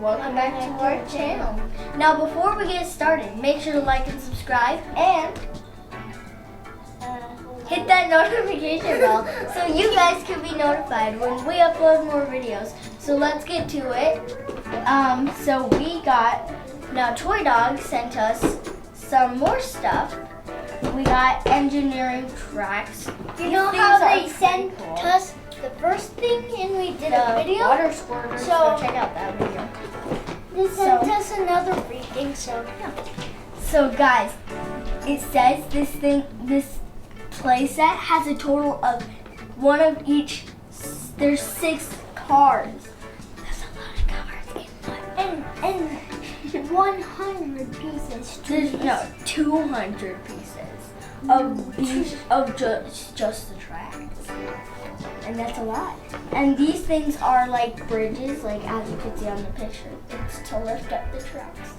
welcome back to our channel. Now before we get started, make sure to like and subscribe and hit that notification bell so you guys can be notified when we upload more videos. So let's get to it. So we got, now Toy Dog sent us some more stuff. We got engineering tracks. You know how they sent us the first thing and we did a video? Water squirters, so check out that video. They sent us another free thing, so yeah. So guys, it says this play set has a total of one of each. There's 6 cars. That's a lot of cars in one. And 100 pieces. There's 200 pieces of just the tracks. And that's a lot. And these things are like bridges, like as you can see on the picture. It's to lift up the tracks.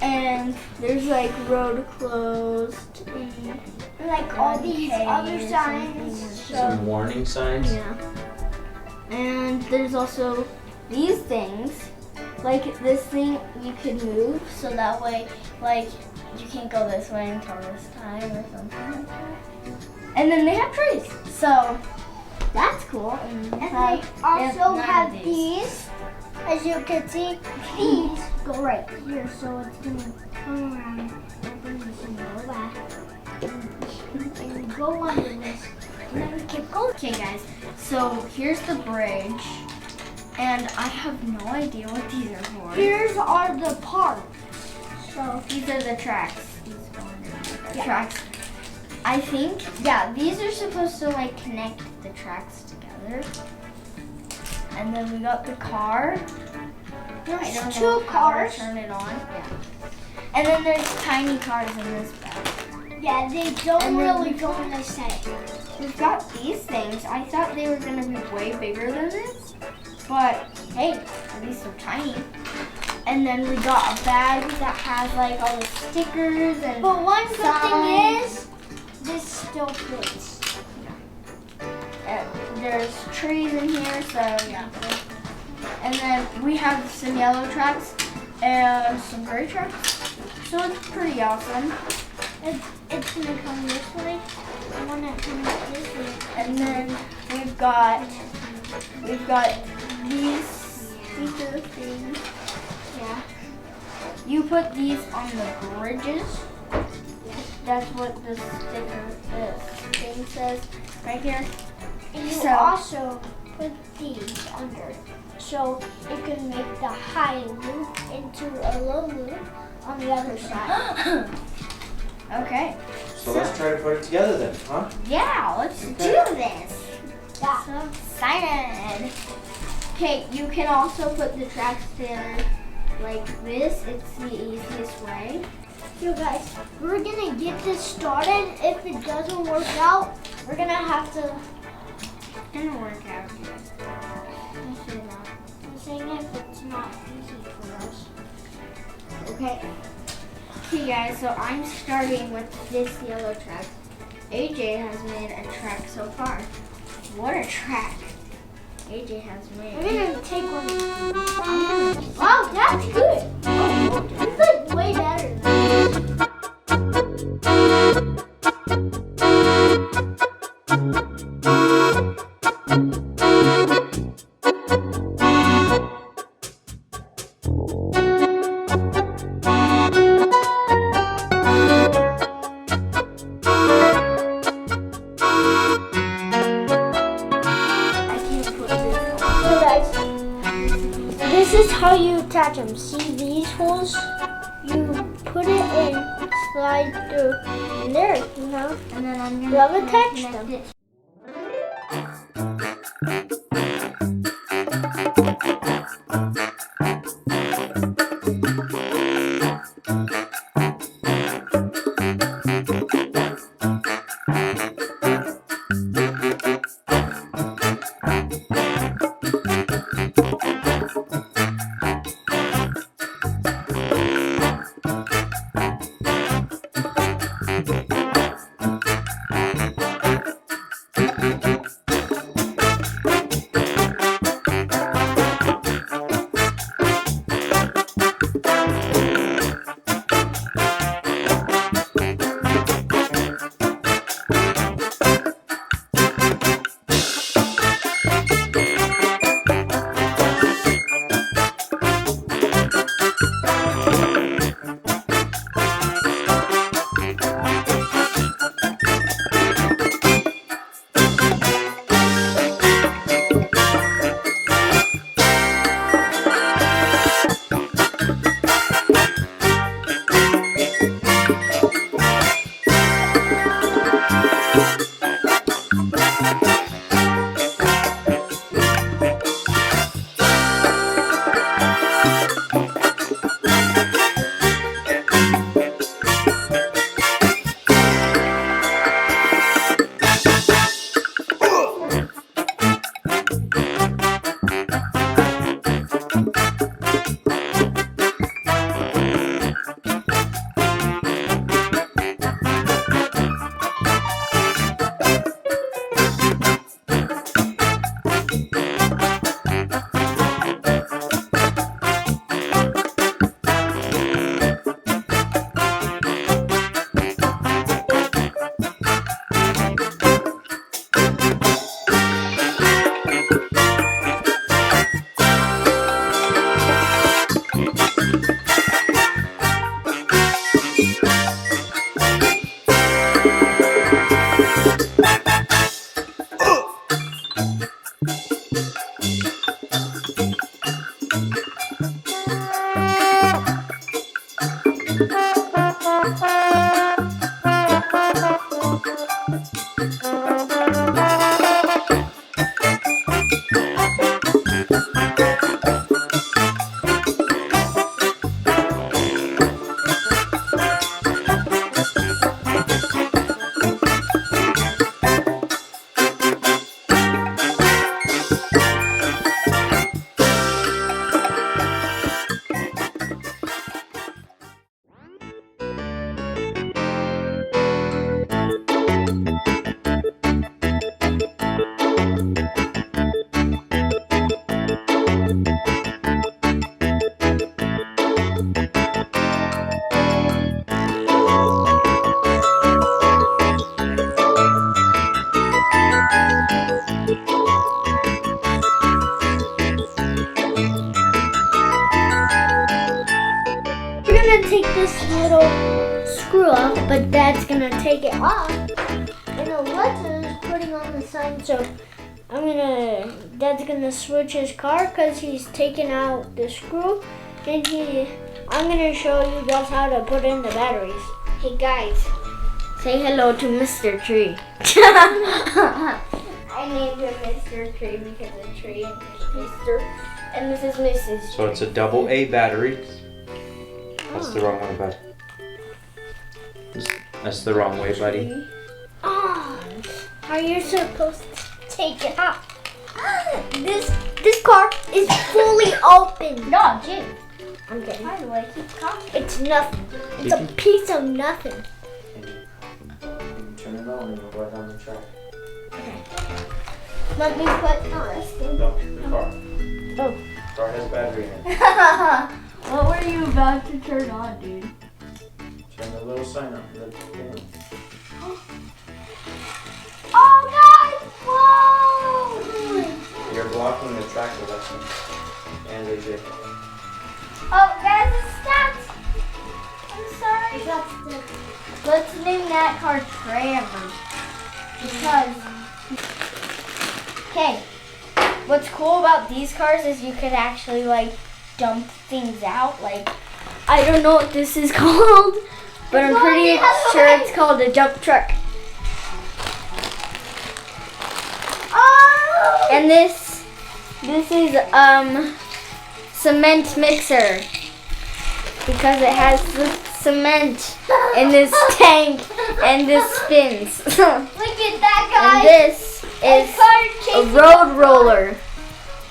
And there's like road closed. And like all these other signs. Some warning signs. Yeah. And there's also these things. Like this thing you could move so that way like you can't go this way until this time or something like that. And then they have trees. So that's cool. And they also have these. As you can see, these go right here, so it's gonna turn around and then you can go back and go under this. And then we keep going. Okay guys, so here's the bridge. And I have no idea what these are for. Here's are the parts. So these are the tracks. These are the tracks. I think, these are supposed to like connect the tracks together. And then we got the car. There's I don't 2 know how cars. to turn it on. Yeah. And then there's tiny cars in this bag. Yeah, they don't really go in the set. We've got these things. I thought they were gonna be way bigger than this. But hey, at least they're tiny. And then we got a bag that has like all the stickers and But one good signs. thing is, this still fits. And there's trees in here, so yeah. And then we have some yellow tracks and some gray tracks. So it's pretty awesome. It's gonna come this way. I want it to come this way. And then we've got these sticker things. Yeah. You put these on the bridges. That's what the thing says right here. And you also put these under, so it can make the high loop into a low loop on the other side. Okay. So let's try to put it together then, huh? Yeah, let's do this. Yeah. So excited. Okay, you can also put the tracks together like this. It's the easiest way. So guys, we're gonna get this started. If it doesn't work out, we're gonna have to. It's gonna work out. I'm saying if it's not easy for us. Okay. Okay guys, so I'm starting with this yellow track. AJ has made a track so far. What a track AJ has made. I'm gonna take one. Wow, that's good. Oh, it's like way better than this. This is how you attach them. See these holes? You put it in, slide through, and there, you know. And then I'm You gonna have attached connect them. it. take this little screw off, but Dad's gonna take it off. And Alexa is putting on the sign, so Dad's gonna switch his car because he's taking out the screw, and I'm gonna show you guys how to put in the batteries. Hey guys, say hello to Mr. Tree. I named him Mr. Tree because of tree and Mr. And this is Mrs. So it's a double A battery. That's the wrong one, bud. That's the wrong way, buddy. Oh, are you supposed to take it off? This car is fully open. No, Jim. I'm kidding. By the way, keep talking. It's nothing. It's a piece of nothing. Turn it on and we'll right on the track. Let me put the rest in. No, the car. Oh. The car has battery in it. What were you about to turn on, dude? Turn the little sign on. Oh, guys! Whoa! You're blocking the track, Alexa. And AJ. Oh, guys, it stopped. I'm sorry. Let's name that car Trevor. Because, okay, what's cool about these cars is you could actually like dump things out. Like, I don't know what this is called, but I'm pretty sure it's called a dump truck. Oh! And this is cement mixer because it has the cement in this tank and this spins. Look at that, And guys. this is a road roller.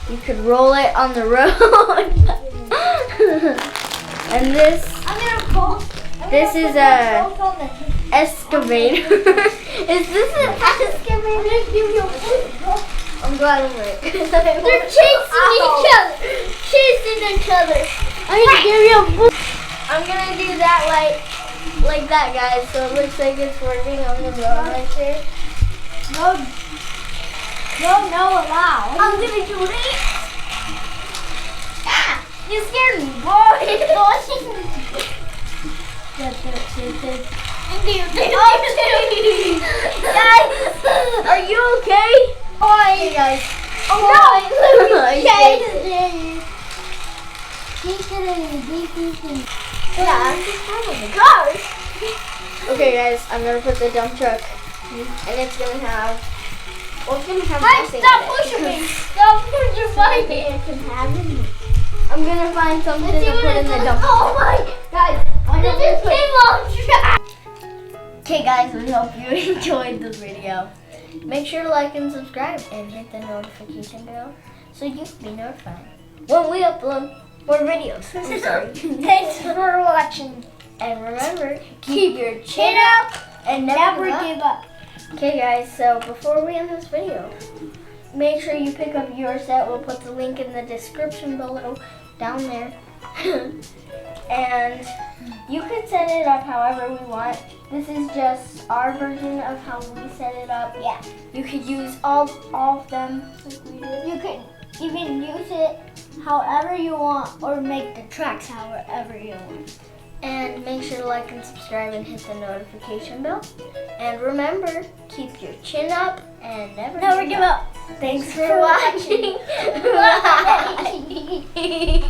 You could roll it on the road. And this is a excavator. Is this an excavator? I'm glad I'm right. They're chasing each other. I'm gonna give you a boost. I'm gonna do that like that, guys. So it looks like it's working. I'm gonna go right there. No, allow. I'm gonna do this. Ah, you scared me, boy. Guys, are you okay? Hey guys. Oh no! Okay guys, I'm gonna put the dump truck and it's gonna have nothing Stop in it. pushing me! Stop pushing me! I'm gonna find something to put in the dump truck. Oh my! Guys, This is came on track! okay guys, we hope you enjoyed this video. Make sure to like and subscribe and hit the notification bell so you can be notified when we upload more videos. I'm sorry. Thanks for watching. And remember, keep your chin up and never give up. Okay guys, so before we end this video, make sure you pick up your set. We'll put the link in the description below down there. And you can set it up however we want. This is just our version of how we set it up. Yeah. You could use all of them like we did. You can even use it however you want or make the tracks however you want. And make sure to like and subscribe and hit the notification bell. And remember, keep your chin up and never give up. Thanks for watching. Bye.